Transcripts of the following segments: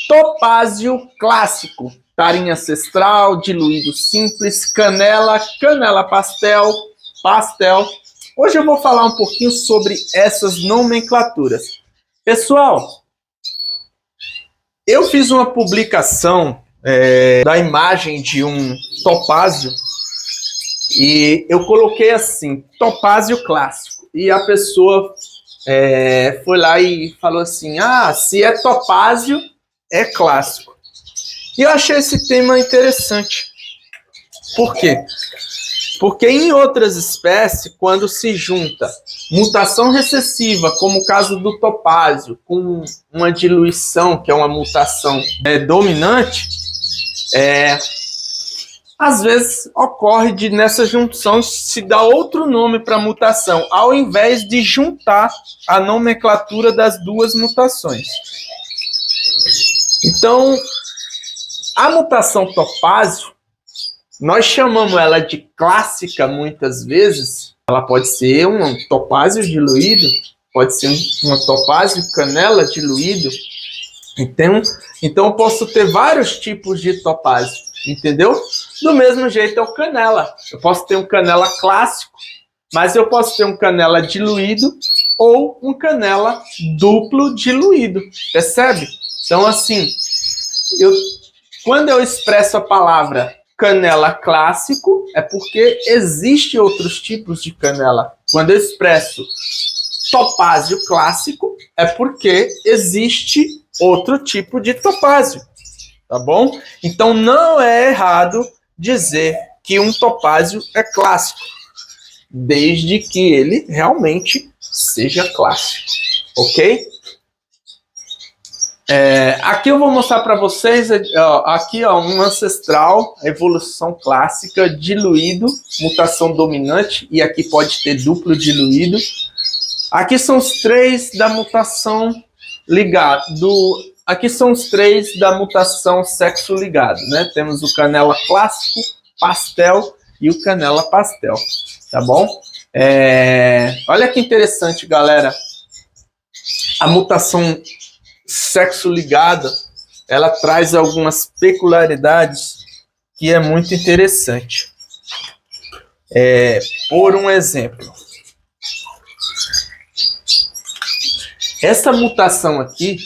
Topázio clássico, tarim ancestral, diluído simples, canela, canela pastel, pastel. Hoje eu vou falar um pouquinho sobre essas nomenclaturas. Pessoal, eu fiz uma publicação da imagem de um topázio e eu coloquei assim, topázio clássico. E a pessoa foi lá e falou assim, se é topázio, é clássico. E eu achei esse tema interessante. Por quê? Porque em outras espécies, quando se junta mutação recessiva, como o caso do topázio, com uma diluição, que é uma mutação dominante, às vezes ocorre nessa junção se dá outro nome para a mutação, ao invés de juntar a nomenclatura das duas mutações. Então, a mutação topázio, nós chamamos ela de clássica muitas vezes. Ela pode ser um topázio diluído, pode ser uma topázio canela diluído. Então eu posso ter vários tipos de topázio, entendeu? Do mesmo jeito é o canela. Eu posso ter um canela clássico, mas eu posso ter um canela diluído ou um canela duplo diluído, percebe? Então assim, quando eu expresso a palavra canela clássico, é porque existe outros tipos de canela. Quando eu expresso topázio clássico, é porque existe outro tipo de topázio, tá bom? Então não é errado dizer que um topázio é clássico, desde que ele realmente seja clássico, ok? Aqui eu vou mostrar para vocês, um ancestral, evolução clássica, diluído, mutação dominante, e aqui pode ter duplo diluído. Aqui são os três da mutação ligado, aqui são os três da mutação sexo ligado, né? Temos o canela clássico, pastel e o canela pastel, tá bom? Olha que interessante, galera. A mutação sexo ligada, ela traz algumas peculiaridades que é muito interessante. Por um exemplo, essa mutação aqui,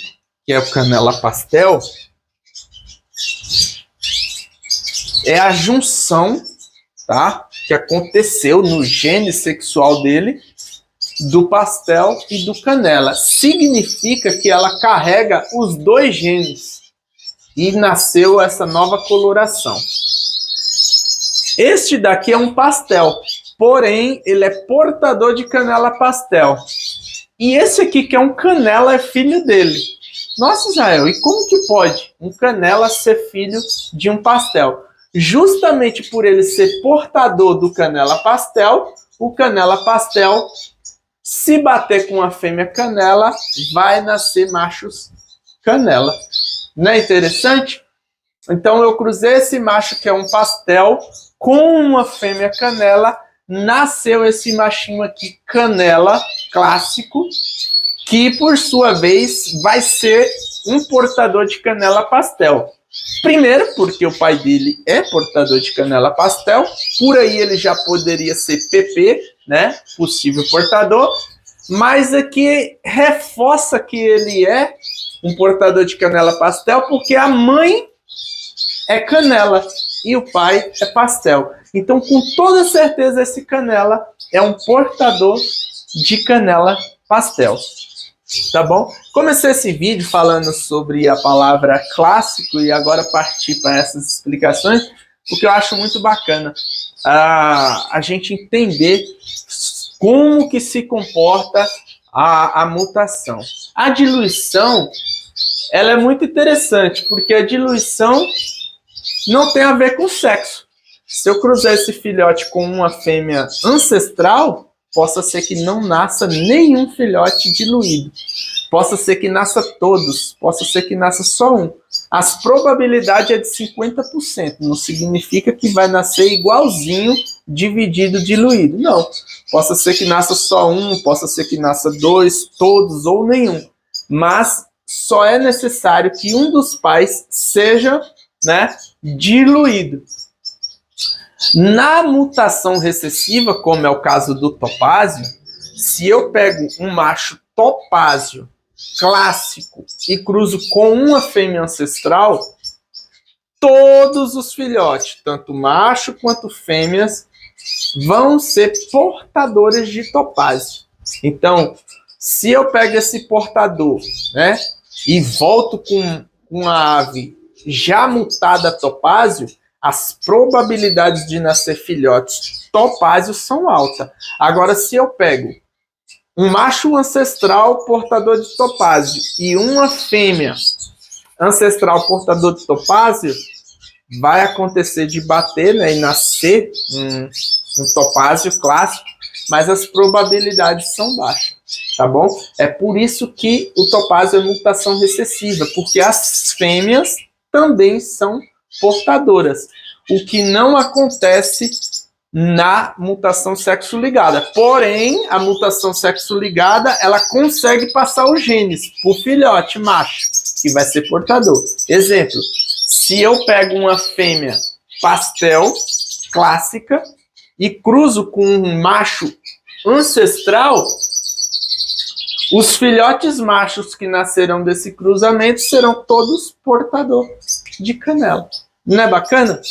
que é o canela pastel, é a junção, tá, que aconteceu no gene sexual dele, do pastel e do canela. Significa que ela carrega os dois genes e nasceu essa nova coloração. Este daqui é um pastel, porém ele é portador de canela pastel. E esse aqui que é um canela é filho dele. Nossa, Israel, e como que pode um canela ser filho de um pastel? Justamente por ele ser portador do canela pastel, o canela pastel, se bater com a fêmea canela, vai nascer machos canela. Não é interessante? Então eu cruzei esse macho que é um pastel com uma fêmea canela, nasceu esse machinho aqui canela clássico, que por sua vez vai ser um portador de canela pastel. Primeiro, porque o pai dele é portador de canela pastel, por aí ele já poderia ser PP, né? Possível portador, mas aqui reforça que ele é um portador de canela pastel, porque a mãe é canela e o pai é pastel. Então, com toda certeza, esse canela é um portador de canela pastel. Tá bom? Comecei esse vídeo falando sobre a palavra clássico e agora parti para essas explicações, porque eu acho muito bacana a gente entender como que se comporta a mutação. A diluição, ela é muito interessante, porque a diluição não tem a ver com sexo. Se eu cruzar esse filhote com uma fêmea ancestral, possa ser que não nasça nenhum filhote diluído. Possa ser que nasça todos, possa ser que nasça só um. As probabilidades é de 50%. Não significa que vai nascer igualzinho, dividido, diluído. Não. Possa ser que nasça só um, possa ser que nasça dois, todos ou nenhum. Mas só é necessário que um dos pais seja, né, diluído. Na mutação recessiva, como é o caso do topázio, se eu pego um macho topázio clássico e cruzo com uma fêmea ancestral, todos os filhotes, tanto macho quanto fêmeas, vão ser portadores de topázio. Então, se eu pego esse portador, né, e volto com uma ave já mutada a topázio, as probabilidades de nascer filhotes topázio são altas. Agora, se eu pego um macho ancestral portador de topázio e uma fêmea ancestral portador de topázio, vai acontecer de bater, né, e nascer um topázio clássico, mas as probabilidades são baixas, tá bom? É por isso que o topázio é mutação recessiva, porque as fêmeas também são portadoras, o que não acontece na mutação sexo-ligada. Porém, a mutação sexo-ligada, ela consegue passar os genes para o filhote macho, que vai ser portador. Exemplo, se eu pego uma fêmea pastel clássica e cruzo com um macho ancestral, os filhotes machos que nascerão desse cruzamento serão todos portador de canela. Não é bacana?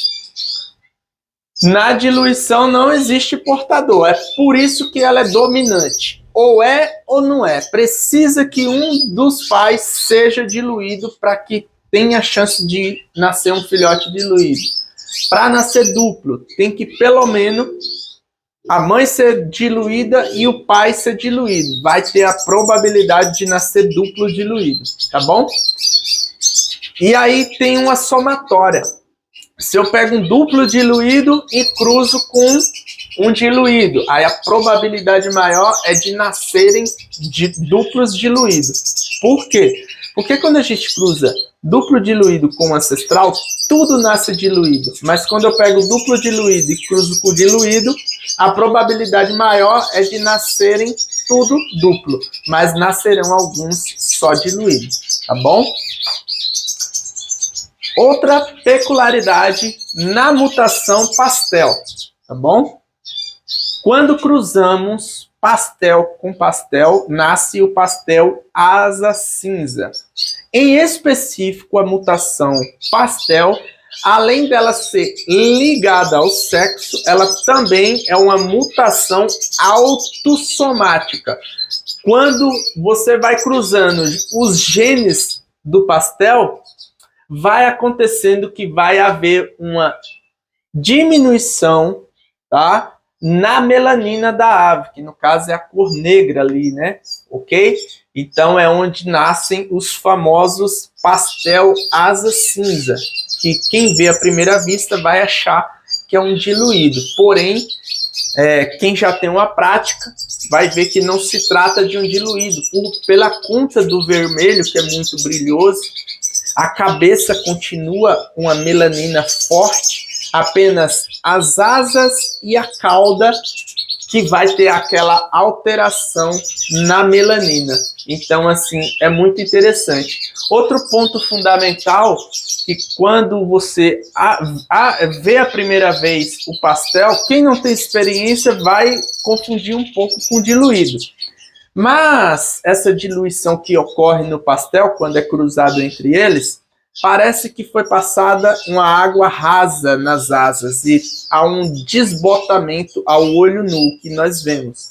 Na diluição não existe portador, é por isso que ela é dominante. Ou é ou não é. Precisa que um dos pais seja diluído para que tenha chance de nascer um filhote diluído. Para nascer duplo, tem que pelo menos a mãe ser diluída e o pai ser diluído. Vai ter a probabilidade de nascer duplo diluído, tá bom? E aí tem uma somatória. Se eu pego um duplo diluído e cruzo com um diluído, aí a probabilidade maior é de nascerem duplos diluídos. Por quê? Porque quando a gente cruza duplo diluído com ancestral, tudo nasce diluído. Mas quando eu pego duplo diluído e cruzo com diluído, a probabilidade maior é de nascerem tudo duplo. Mas nascerão alguns só diluídos, tá bom? Outra peculiaridade na mutação pastel, tá bom? Quando cruzamos pastel com pastel, nasce o pastel asa cinza. Em específico, a mutação pastel, além dela ser ligada ao sexo, ela também é uma mutação autossomática. Quando você vai cruzando os genes do pastel, vai acontecendo que vai haver uma diminuição, tá, na melanina da ave, que no caso é a cor negra ali, né? Ok? Então é onde nascem os famosos pastel asa cinza, que quem vê à primeira vista vai achar que é um diluído. Porém, quem já tem uma prática vai ver que não se trata de um diluído, pela conta do vermelho, que é muito brilhoso. A cabeça continua com a melanina forte, apenas as asas e a cauda que vai ter aquela alteração na melanina. Então, assim, é muito interessante. Outro ponto fundamental, que quando você vê a primeira vez o pastel, quem não tem experiência vai confundir um pouco com diluído. Mas essa diluição que ocorre no pastel, quando é cruzado entre eles, parece que foi passada uma água rasa nas asas e há um desbotamento ao olho nu que nós vemos.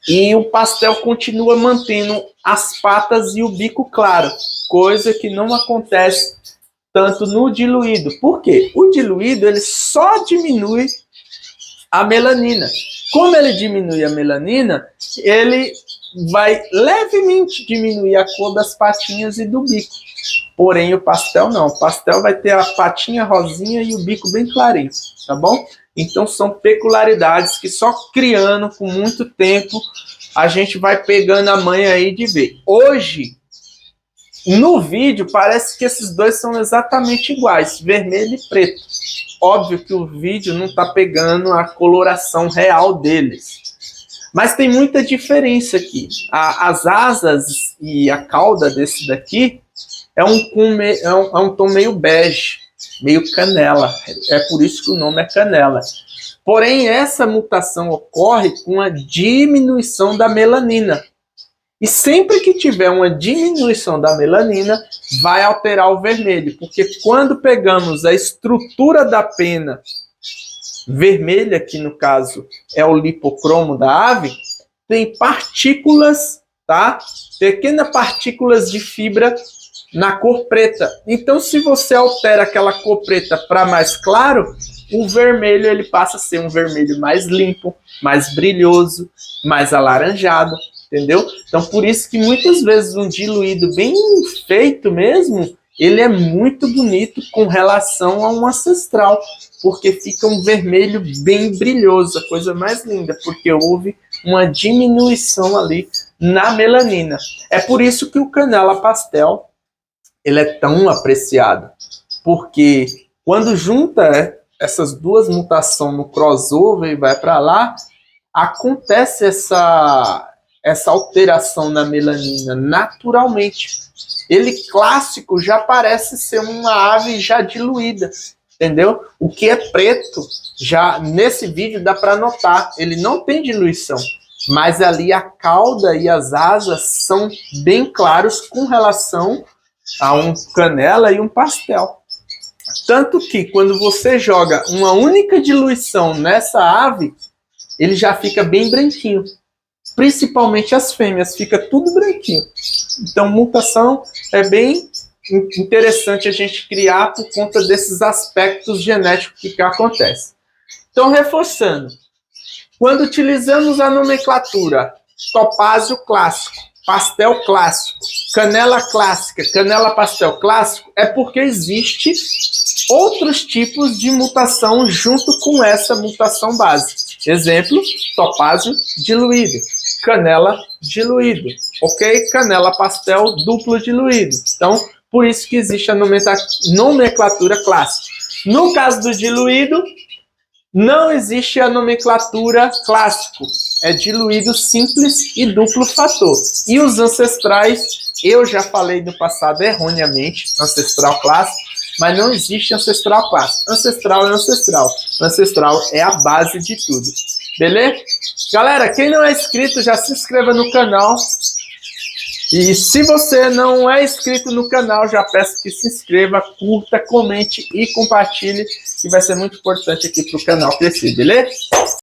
E o pastel continua mantendo as patas e o bico claro, coisa que não acontece tanto no diluído. Por quê? O diluído ele só diminui a melanina. Como ele diminui a melanina, ele vai levemente diminuir a cor das patinhas e do bico. Porém, o pastel não. O pastel vai ter a patinha rosinha e o bico bem clarinho, tá bom? Então, são peculiaridades que só criando com muito tempo a gente vai pegando a manha aí de ver. Hoje, no vídeo, parece que esses dois são exatamente iguais, vermelho e preto. Óbvio que o vídeo não está pegando a coloração real deles. Mas tem muita diferença aqui. As asas e a cauda desse daqui é um tom meio bege, meio canela. É por isso que o nome é canela. Porém, essa mutação ocorre com a diminuição da melanina. E sempre que tiver uma diminuição da melanina, vai alterar o vermelho. Porque quando pegamos a estrutura da pena vermelha, que no caso é o lipocromo da ave, tem partículas, tá? Pequenas partículas de fibra na cor preta. Então, se você altera aquela cor preta para mais claro, o vermelho ele passa a ser um vermelho mais limpo, mais brilhoso, mais alaranjado, entendeu? Então, por isso que muitas vezes um diluído bem feito mesmo, ele é muito bonito com relação a um ancestral, porque fica um vermelho bem brilhoso, a coisa mais linda, porque houve uma diminuição ali na melanina. É por isso que o canela pastel ele é tão apreciado, porque quando junta essas duas mutações no crossover e vai para lá, acontece essa alteração na melanina naturalmente. Ele clássico já parece ser uma ave já diluída, entendeu? O que é preto, já nesse vídeo dá para notar, ele não tem diluição, mas ali a cauda e as asas são bem claros com relação a um canela e um pastel. Tanto que quando você joga uma única diluição nessa ave, ele já fica bem branquinho. Principalmente as fêmeas, fica tudo branquinho. Então, mutação é bem interessante a gente criar por conta desses aspectos genéticos que acontecem. Então, reforçando, quando utilizamos a nomenclatura topázio clássico, pastel clássico, canela clássica, canela pastel clássico, é porque existe outros tipos de mutação junto com essa mutação base. Exemplo, topázio diluído, canela diluído, ok? Canela pastel duplo diluído. Então, por isso que existe a nomenclatura clássica. No caso do diluído, não existe a nomenclatura clássico. É diluído simples e duplo fator. E os ancestrais, eu já falei no passado erroneamente, ancestral clássico, mas não existe ancestral clássico. Ancestral é ancestral. Ancestral é a base de tudo. Beleza? Galera, quem não é inscrito, já se inscreva no canal. E se você não é inscrito no canal, já peço que se inscreva, curta, comente e compartilhe, que vai ser muito importante aqui para o canal crescer, beleza?